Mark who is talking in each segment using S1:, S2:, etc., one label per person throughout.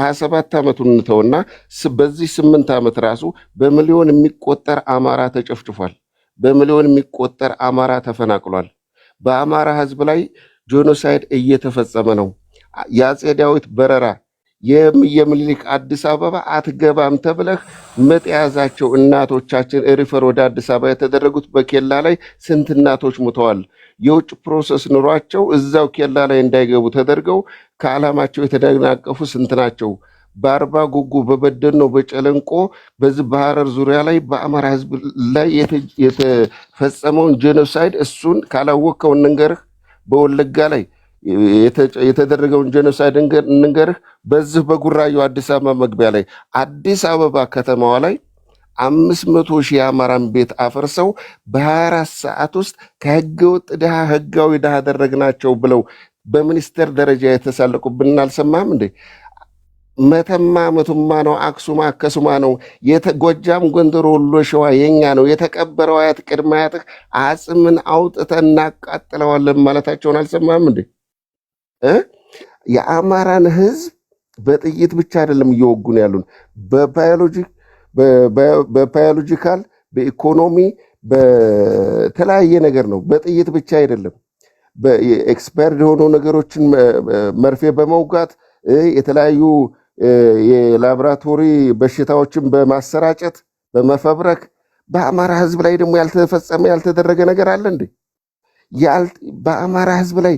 S1: 27 ዓመቱን እንተውና በዚህ 8 ዓመት ራሱ በሚሊዮን የሚቆጠር አማራ ተጨፍጭፏል። በሚሊዮን የሚቆጠር አማራ ተፈናቅሏል። በአማራ ህዝብ ላይ ጄኖሳይድ እየተፈጸመ ነው። የአፄ ዳዊት በረራ የምኒልክ አዲስ አበባ አትገባም ተብለህ ምጥ የያዛቸው እናቶቻችን ሪፈር ወደ አዲስ አበባ የተደረጉት በኬላ ላይ ስንት እናቶች ሙተዋል። የውጭ ፕሮሰስ ኑሯቸው እዛው ኬላ ላይ እንዳይገቡ ተደርገው ከዓላማቸው የተደናቀፉ ስንት ናቸው። በአርባ ጉጉ፣ በበደኖ፣ በጨለንቆ በዚህ በሐረር ዙሪያ ላይ በአማራ ህዝብ ላይ የተፈጸመውን ጄኖሳይድ እሱን ካላወቅከው እንንገርህ። በወለጋ ላይ የተደረገውን ጄኖሳይድ እንንገርህ። በዚህ በጉራዩ አዲስ አበባ መግቢያ ላይ አዲስ አበባ ከተማዋ ላይ 500 ሺህ አማራን ቤት አፈርሰው በ24 ሰዓት ውስጥ ከህገወጥ ድሃ ህጋዊ ድሃ አደረግናቸው ብለው በሚኒስቴር ደረጃ የተሳለቁብን አልሰማህም እንዴ? መተማ መቱማ ነው፣ አክሱማ ከሱማ ነው፣ ጎጃም ጎንደር ወሎ ሸዋ የኛ ነው፣ የተቀበረው አያት ቅድመ አያትህ አጽምን አውጥተን እናቃጥለዋለን ማለታቸውን አልሰማህም እንዴ? የአማራን ህዝብ በጥይት ብቻ አይደለም እየወጉን ያሉን፣ በባዮሎጂካል፣ በኢኮኖሚ፣ በተለያየ ነገር ነው። በጥይት ብቻ አይደለም። በኤክስፐርድ የሆኑ ነገሮችን መርፌ በመውጋት የተለያዩ የላቦራቶሪ በሽታዎችን በማሰራጨት በመፈብረክ በአማራ ህዝብ ላይ ደግሞ ያልተፈጸመ ያልተደረገ ነገር አለ እንዴ? በአማራ ህዝብ ላይ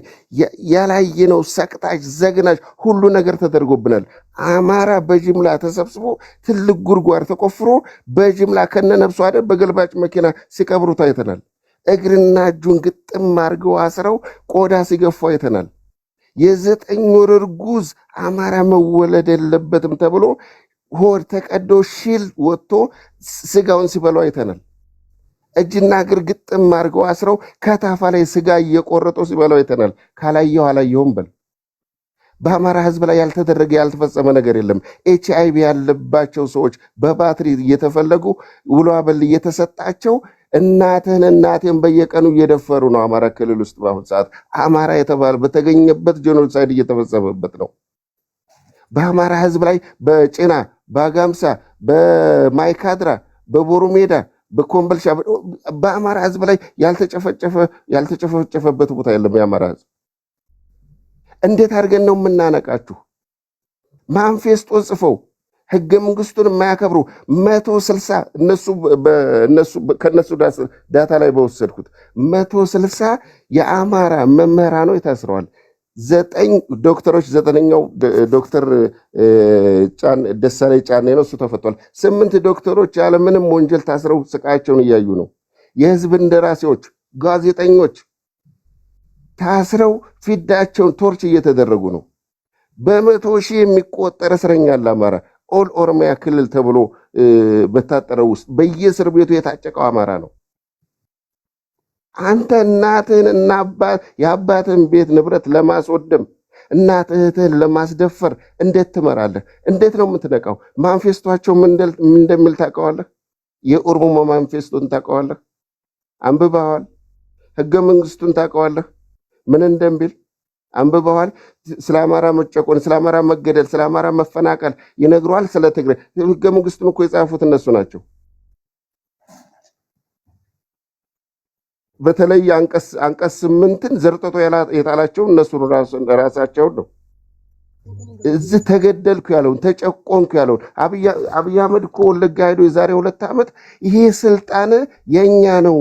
S1: ያላየነው ሰቅጣጭ ዘግናጭ ሁሉ ነገር ተደርጎብናል። አማራ በጅምላ ተሰብስቦ ትልቅ ጉድጓድ ተቆፍሮ በጅምላ ከነነፍሱ አይደል በገልባጭ መኪና ሲቀብሩት አይተናል። እግርና እጁን ግጥም አድርገው አስረው ቆዳ ሲገፉ አይተናል። የ9 ወር እርጉዝ አማራ መወለድ የለበትም ተብሎ ሆድ ተቀዶ ሽል ወጥቶ ስጋውን ሲበሉ አይተናል። እጅና እግር ግጥም አድርገው አስረው ከታፋ ላይ ስጋ እየቆረጡ ሲበሉ አይተናል። ካላየው አላየውም በል። በአማራ ህዝብ ላይ ያልተደረገ ያልተፈጸመ ነገር የለም። HIV ያለባቸው ሰዎች በባትሪ እየተፈለጉ ውሎ አበል እየተሰጣቸው እናቴን በየቀኑ እየደፈሩ ነው። አማራ ክልል ውስጥ በአሁኑ ሰዓት አማራ የተባለ በተገኘበት ጄኖሳይድ እየተፈጸመበት ነው። በአማራ ህዝብ ላይ በጭና፣ በአጋምሳ፣ በማይካድራ፣ በቦሩ ሜዳ፣ በኮምበልሻ በአማራ ህዝብ ላይ ያልተጨፈጨፈበት ቦታ የለም። የአማራ ህዝብ እንዴት አድርገን ነው የምናነቃችሁ? ማንፌስቶ ጽፈው ህገ መንግስቱን የማያከብሩ 160 ከነሱ ዳታ ላይ በወሰድኩት 160 የአማራ መምህራኖች ታስረዋል። 9 ዶክተሮች፣ 9ኛው ዶክተር ደሳለኝ ጫኔ ነው፣ እሱ ተፈቷል። 8 ዶክተሮች ያለምንም ወንጀል ታስረው ስቃያቸውን እያዩ ነው። የህዝብ እንደራሴዎች፣ ጋዜጠኞች ታስረው ፊዳቸውን ቶርች እየተደረጉ ነው። በ100 ሺህ የሚቆጠር እስረኛ አለ አማራ። ኦል ኦሮሚያ ክልል ተብሎ በታጠረው ውስጥ በየእስር ቤቱ የታጨቀው አማራ ነው። አንተ እናትህን እና የአባትህን ቤት ንብረት ለማስወደም እናትህን ለማስደፈር እንዴት ትመራለህ? እንዴት ነው የምትነቃው? ማንፌስቷቸው ምን እንደሚል ታውቀዋለህ? የኦሮሞ ማንፌስቶን ታውቀዋለህ? አንብበዋል? ህገ መንግስቱን ታውቀዋለህ? ምን እንደሚል አንብበዋል? ስለ አማራ መጨቆን፣ ስለ አማራ መገደል፣ ስለ አማራ መፈናቀል ይነግሯል። ስለ ትግሬ ህገ መንግስቱን እኮ የጻፉት እነሱ ናቸው። በተለይ አንቀጽ 8ን ዘርጥጦ የጣላቸው እነሱ ራሳቸው ነው። እዚህ ተገደልኩ ያለውን ተጨቆንኩ ያለውን አብይ አህመድ እኮ ወለጋ ሄዶ የዛሬ 2 ዓመት ይሄ ስልጣን የኛ ነው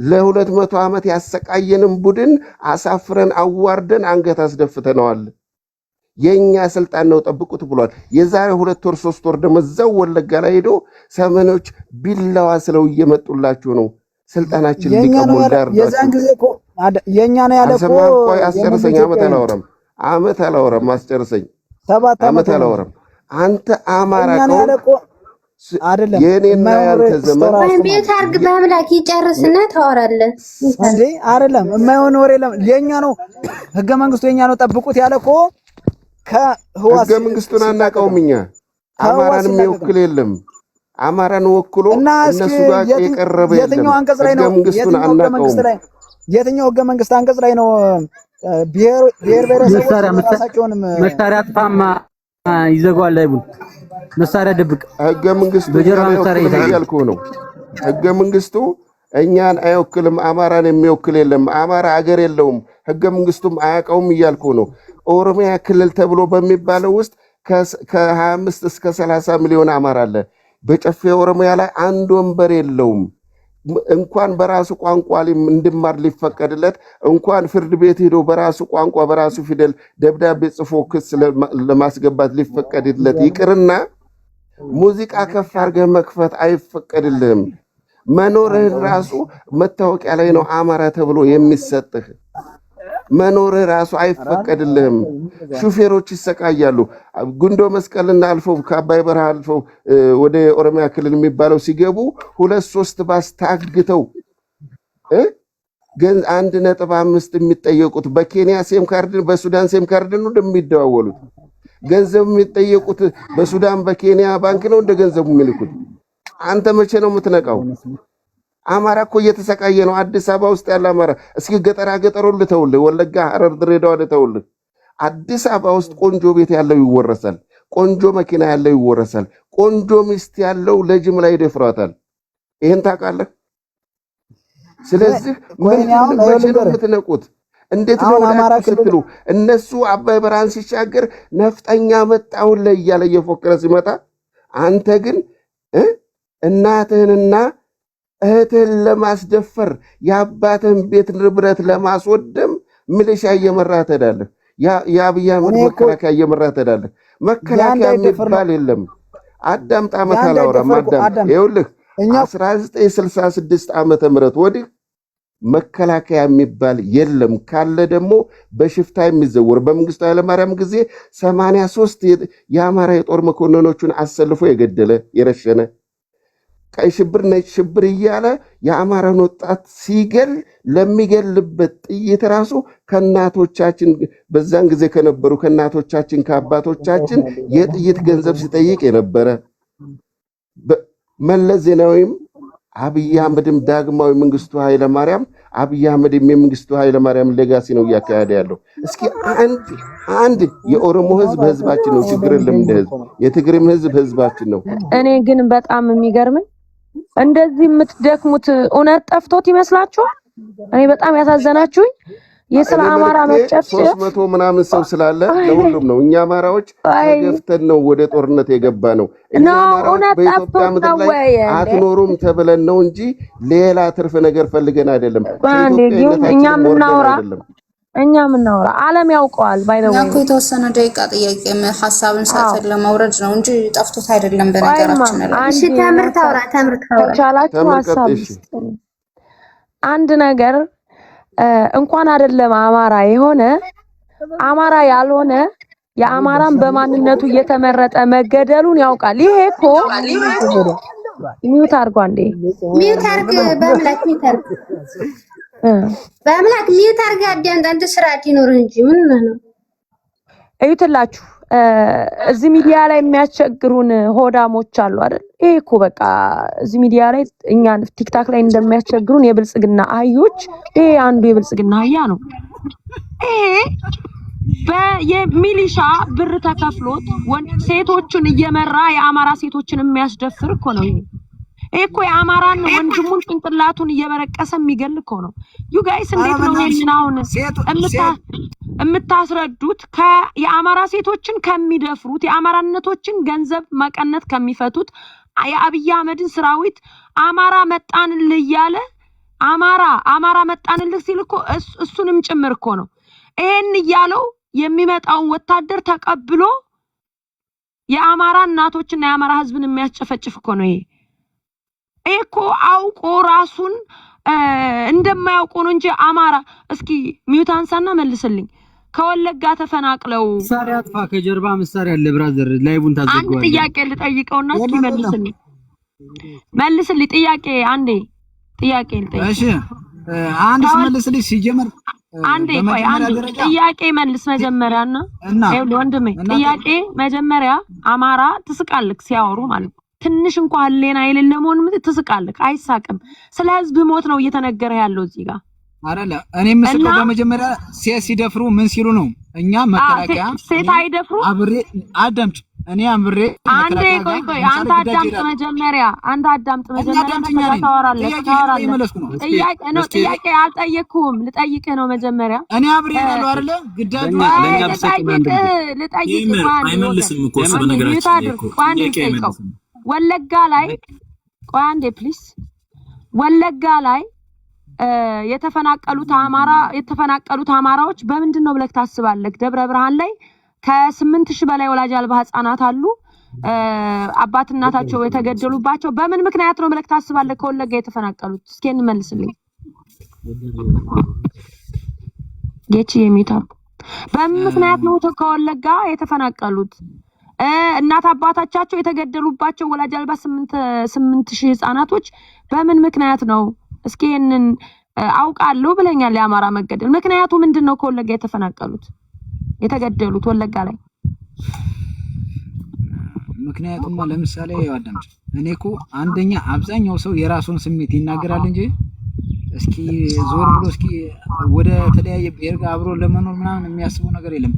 S1: ለ200 ዓመት ያሰቃየንም ቡድን አሳፍረን አዋርደን አንገት አስደፍተነዋል፣ የኛ ስልጣን ነው ጠብቁት ብሏል። የዛሬ 2 ወር 3 ወር ደግሞ እዛው ወለጋ ላይ ሄዶ ሰመኖች ቢላዋ ስለው እየመጡላችሁ ነው ስልጣናችን ሊቀሙ እንዳርዳችሁ።
S2: የዛን ጊዜ እኮ የኛ ነው ያለ እኮ
S1: አስጨርሰኝ። ዓመት አላወራም አስጨርሰኝ።
S2: 7 ዓመት
S1: አላወራም። አንተ አማራ
S2: ነው አይደለም
S1: የኔና ያንተ ዘመን
S3: ቤት አርግ በአምላክ ይጨርስና ታወራለህ
S2: እንዴ? አይደለም የማይሆን ወሬ የኛ ነው ህገ መንግስቱ የኛ ነው ጠብቁት ያለ እኮ ከህዋስ
S1: ህገ መንግስቱን አናውቀውም እኛ። አማራን የሚወክል የለም። አማራን ወክሎ እነሱ ጋር የቀረበ የለም።
S2: የትኛው አንቀጽ ላይ ነው? የትኛው ህገ መንግስት አንቀጽ ላይ ነው ብሔር ብሔረሰቦች ራሳቸውን
S4: መሳሪያ አጥፋማ ይዘጋዋል ላይቡን መሳሪያ ደብቅ
S1: ህገ መንግስቱ ያልኩህ ነው። ህገ መንግስቱ እኛን አይወክልም። አማራን የሚወክል የለም። አማራ አገር የለውም። ህገ መንግስቱም አያውቀውም እያልኩ ነው። ኦሮሚያ ክልል ተብሎ በሚባለው ውስጥ ከ25 እስከ 30 ሚሊዮን አማራ አለ። በጨፌ ኦሮሚያ ላይ አንድ ወንበር የለውም። እንኳን በራሱ ቋንቋ እንዲማር ሊፈቀድለት እንኳን ፍርድ ቤት ሄዶ በራሱ ቋንቋ በራሱ ፊደል ደብዳቤ ጽፎ ክስ ለማስገባት ሊፈቀድለት ይቅርና ሙዚቃ ከፍ አድርገህ መክፈት አይፈቀድልህም። መኖርህ ራሱ መታወቂያ ላይ ነው አማራ ተብሎ የሚሰጥህ። መኖርህ ራሱ አይፈቀድልህም። ሹፌሮች ይሰቃያሉ። ጉንዶ መስቀልና አልፈው ከአባይ በረሃ አልፈው ወደ ኦሮሚያ ክልል የሚባለው ሲገቡ 2-3 ባስ ታግተው 1.5 የሚጠየቁት በኬንያ ሴም ካርድ በሱዳን ሴም ካርድ ነው እንደሚደዋወሉት። ገንዘብ የሚጠየቁት በሱዳን በኬንያ ባንክ ነው እንደ ገንዘቡ የሚልኩት። አንተ መቼ ነው የምትነቃው? አማራ እኮ እየተሰቃየ ነው። አዲስ አበባ ውስጥ ያለ አማራ እስኪ ገጠሩን ልተውልህ፣ ወለጋ፣ ሐረር፣ ድሬዳዋ ልተውልህ። አዲስ አበባ ውስጥ ቆንጆ ቤት ያለው ይወረሳል። ቆንጆ መኪና ያለው ይወረሳል። ቆንጆ ሚስት ያለው ለጅምላ ይደፍሯታል። ይሄን ታውቃለህ? ስለዚህ መቼ ነው የምትነቁት? እንዴት ነው ስትሉ እነሱ አባይ በረሃን ሲሻገር ነፍጠኛ መጣውን ላይ እያለ እየፎከረ ሲመጣ አንተ ግን እናትህንና እህትህን ለማስደፈር የአባትህን ቤት ንብረት ለማስወደም ሚሊሻ እየመራህ ትሄዳለህ። የአብይ አህመድ መከላከያ እየመራህ ትሄዳለህ። መከላከያ የሚባል የለም። አዳምጥ፣ ዓመት አላወራም። አዳምጥ። ይኸውልህ 1966 ዓመተ ምህረት ወዲህ መከላከያ የሚባል የለም። ካለ ደግሞ በሽፍታ የሚዘወር በመንግስቱ ኃይለማርያም ጊዜ 83 የአማራ የጦር መኮንኖቹን አሰልፎ የገደለ የረሸነ ቀይ ሽብር ነጭ ሽብር እያለ የአማራን ወጣት ሲገል ለሚገልበት ጥይት ራሱ ከእናቶቻችን በዛን ጊዜ ከነበሩ ከእናቶቻችን ከአባቶቻችን የጥይት ገንዘብ ሲጠይቅ የነበረ መለስ ዜናዊም አብይ አህመድም ዳግማዊ መንግስቱ ኃይለማርያም አብይ አህመድም የመንግስቱ ኃይለማርያም ሌጋሲ ነው እያካሄደ ያለው። እስኪ አንድ የኦሮሞ ህዝብ ህዝባችን ነው፣ ችግር የለም እንደ ህዝብ። የትግሬም ህዝብ ህዝባችን ነው።
S5: እኔ ግን በጣም የሚገርመኝ እንደዚህ የምትደክሙት እውነት ጠፍቶት ይመስላችኋል? እኔ በጣም ያሳዘናችሁኝ የስለ አማራ መጨፍጨፍ
S1: 300 ምናምን ሰው ስላለ ለሁሉም ነው። እኛ አማራዎች ተገፍተን ነው ወደ ጦርነት የገባ ነው። እኛ አማራዎች በኢትዮጵያ ምድር ላይ አትኖሩም ተብለን ነው እንጂ ሌላ ትርፍ ነገር ፈልገን አይደለም።
S5: እኛ ምናወራ ዓለም ያውቀዋል። ባይደው
S6: ያው የተወሰነ ደቂቃ ጥያቄ ሐሳብን ሳይፈል ለማውረድ ነው እንጂ ጠፍቶት አይደለም። በነገራችን ላይ
S3: እሺ፣ ተምርት
S5: ቻላችሁ ሐሳብ አንድ ነገር እንኳን አይደለም አማራ የሆነ አማራ ያልሆነ የአማራን በማንነቱ እየተመረጠ መገደሉን ያውቃል። ይሄ እኮ ሚውት አድርጓ እንዴ!
S3: ሚውት አድርግ፣ በአምላክ ሚውት አድርግ፣ በአምላክ ሚውት አድርግ። አንድ ስርዓት ይኖር እንጂ ምን ነው
S5: እዩትላችሁ። እዚህ ሚዲያ ላይ የሚያስቸግሩን ሆዳሞች አሉ አይደል? ይሄ እኮ በቃ እዚህ ሚዲያ ላይ እኛ ቲክታክ ላይ እንደሚያስቸግሩን የብልጽግና አህዮች፣ ይሄ አንዱ የብልጽግና አህያ ነው። ይሄ በየሚሊሻ ብር ተከፍሎት ሴቶችን እየመራ የአማራ ሴቶችን የሚያስደፍር እኮ ነው። ይሄ እኮ የአማራን ወንድሙን ጭንቅላቱን እየበረቀሰ የሚገል እኮ ነው። ዩ ጋይስ እንዴት ነው ይሄን አሁን የምታስረዱት? የአማራ ሴቶችን ከሚደፍሩት የአማራነቶችን ገንዘብ መቀነት ከሚፈቱት የአብይ አህመድን ሰራዊት አማራ መጣንልህ እያለ አማራ መጣንልህ ሲል እኮ እሱንም ጭምር እኮ ነው ይሄን እያለው የሚመጣውን ወታደር ተቀብሎ የአማራ እናቶችና የአማራ ህዝብን የሚያስጨፈጭፍ እኮ ነው። ይሄ እኮ አውቆ ራሱን እንደማያውቁ ነው እንጂ አማራ እስኪ ሚውት አንሳና መልስልኝ። ከወለጋ ተፈናቅለው
S4: መሳሪያ አጥፋ፣ ከጀርባ መሳሪያ አለ ብራዘር። ላይቡን ታዘጋው።
S5: አንድ ጥያቄ ልጠይቀውና እስኪ መልስልኝ። ጥያቄ ልጠይቅ።
S2: እሺ አንድ መልስልኝ። ሲጀመር
S5: አንዴ ቆይ፣ ጥያቄ መልስ መጀመሪያና ወንድሜ ጥያቄ መጀመሪያ። አማራ ትስቃልክ ሲያወሩ ማለት ነው። ትንሽ እንኳን ህሊና የሌለ መሆን ትስቃልክ። አይሳቅም። ስለ ህዝብ ሞት ነው እየተነገረ ያለው እዚህ ጋር።
S2: አይደለ እኔ መስለው በመጀመሪያ ሴት ሲደፍሩ ምን ሲሉ ነው እኛ መከላከያ
S5: ሴት አይደፍሩ
S2: አብሬ አዳምጥ እኔ አምብሬ
S5: አንዴ ቆይ አንተ አዳምጥ መጀመሪያ ታወራለህ ጥያቄ አልጠየቅኩም ልጠይቅህ ነው መጀመሪያ
S2: እኔ አብሬ ያለው አይደለ ግዳጁ
S5: ልጠይቅህ
S7: አይመልስም እኮ እሱ በነገራችን
S5: ወለጋ ላይ ቆይ አንዴ ፕሊስ ወለጋ ላይ የተፈናቀሉት አማራዎች በምንድን ነው ብለህ ታስባለህ? ደብረ ብርሃን ላይ ከ8000 በላይ ወላጅ አልባ ህፃናት አሉ። አባት እናታቸው የተገደሉባቸው በምን ምክንያት ነው ብለህ ታስባለህ? ከወለጋ የተፈናቀሉት እስኪ እንመልስልኝ። ጌቺ የሚታው በምን ምክንያት ነው ከወለጋ የተፈናቀሉት? እናት አባታቸው የተገደሉባቸው ወላጅ አልባ 8000 ህፃናቶች በምን ምክንያት ነው? እስኪ እነን አውቃለሁ ብለኛል። የአማራ መገደል ምክንያቱ ምንድነው? ከወለጋ የተገደሉት ወለጋ ላይ
S2: ምክንያቱም ለምሳሌ ያዳምጥ እኔኮ አንደኛ አብዛኛው ሰው የራሱን ስሜት ይናገራል እንጂ እስኪ ዞር ብሎ እስኪ ወደ ተለያየ ብሔር ጋር አብሮ ለመኖር ምናምን የሚያስበው ነገር የለም።